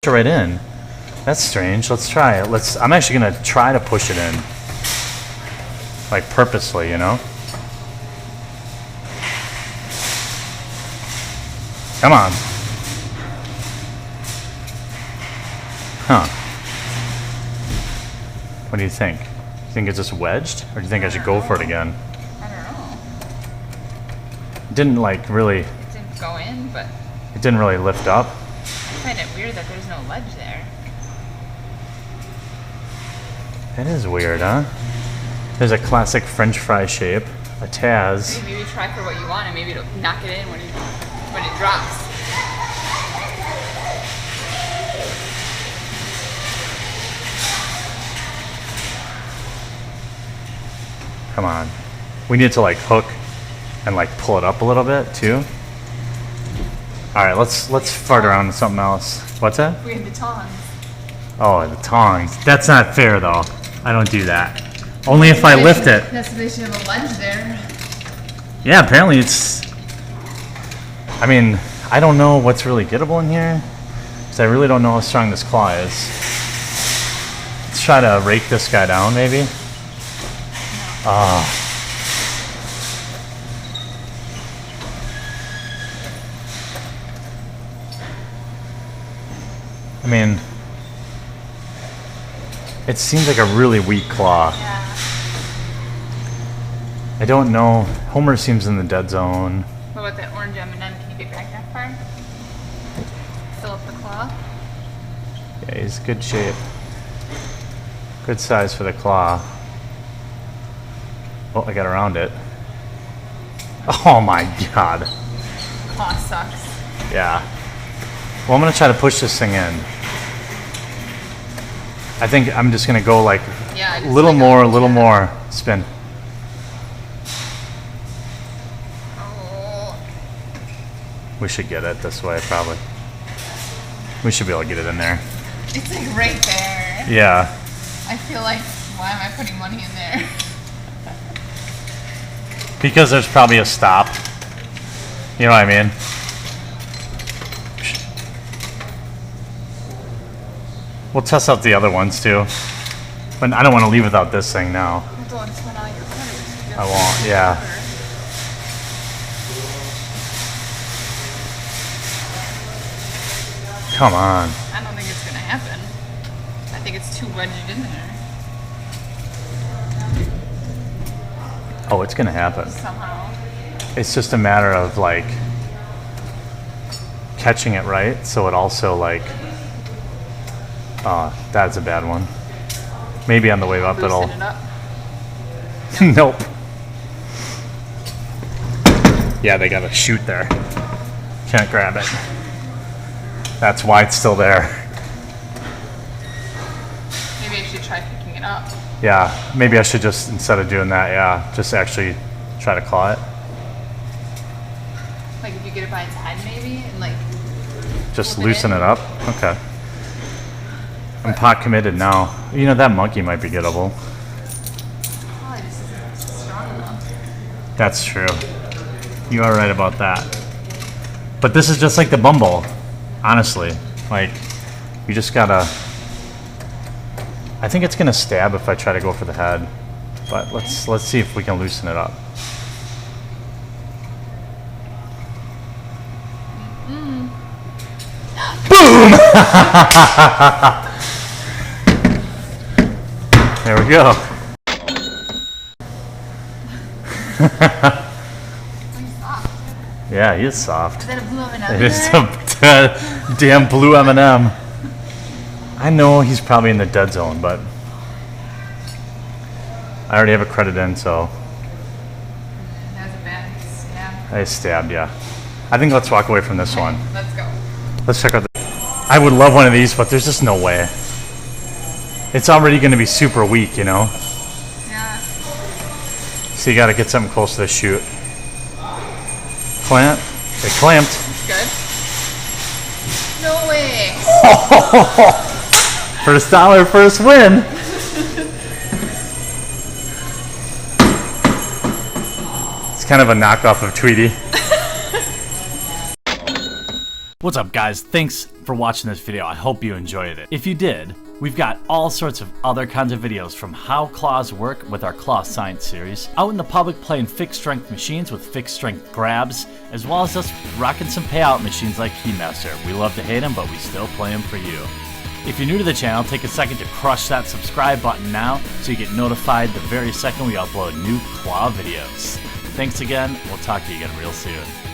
it right in. That's strange. Let's try it. I'm actually gonna try to push it in. Like purposely, you know? Come on. Huh. What do you think? You think it's just wedged? Or do you think I should go for it again? I don't know. It didn't like really... It didn't go in, but... It didn't really lift up. I find it weird that there's no ledge there. That is weird, huh? There's a classic French fry shape. A Taz. Maybe try for what you want and maybe it'll knock it in when it drops. Come on. We need to like hook and like pull it up a little bit too. All right, let's fart around with something else. What's that? We had the tongs. Oh, the tongs. That's not fair though. I don't do that. Only if I lift it. That's they should have a ledge there. Yeah, apparently it's... I mean, I don't know what's really gettable in here. Because I really don't know how strong this claw is. Let's try to rake this guy down, maybe. I mean, it seems like a really weak claw. Yeah. I don't know. Homer seems in the dead zone. What about that orange M&M? Can you get back that far? Fill up the claw? Yeah, he's good shape. Good size for the claw. Oh, I got around it. Oh my god. Claw sucks. Yeah. Well, I'm gonna try to push this thing in. I think I'm just gonna go like a little more spin. Oh. We should get it this way, probably. We should be able to get it in there. It's like right there. Yeah. I feel like, why am I putting money in there? Because there's probably a stop. You know what I mean? We'll test out the other ones too. But I don't want to leave without this thing now. Don't spin all your quarters. I won't, yeah. Come on. I don't think it's gonna happen. I think it's too wedged in there. Oh, it's gonna happen. Somehow. It's just a matter of like catching it right, so it also like... that's a bad one. Maybe on the way up it'll... Loosen it up. Nope. Yeah, they got a chute there. Can't grab it. That's why it's still there. Maybe I should try picking it up. Yeah, maybe I should just, instead of doing that, yeah, just actually try to claw it. Like if you get it by its head maybe and like... Just loosen it up? Okay. I'm pot committed now. You know, that monkey might be gettable. Probably just isn't strong enough. That's true. You are right about that. But this is just like the Bumble, honestly. Like, you just gotta... I think it's gonna stab if I try to go for the head. But let's see if we can loosen it up. Boom! There we go. Yeah, he is soft. Is that a blue M&M? It is a damn blue M&M. I know he's probably in the dead zone, but I already have a credit in, so That was a bad stab. I stabbed, yeah. I think let's walk away from this one. Let's go. Let's check out the... I would love one of these, but there's just no way. It's already going to be super weak, you know? Yeah. So you got to get something close to the chute. Clamp. It clamped. Good. No way. First dollar, first win. It's kind of a knockoff of Tweety. What's up, guys? Thanks for watching this video. I hope you enjoyed it. If you did, we've got all sorts of other kinds of videos from how claws work with our Claw Science series, out in the public playing fixed strength machines with fixed strength grabs, as well as us rocking some payout machines like Keymaster. We love to hate them, but we still play them for you. If you're new to the channel, take a second to crush that subscribe button now so you get notified the very second we upload new claw videos. Thanks again. We'll talk to you again real soon.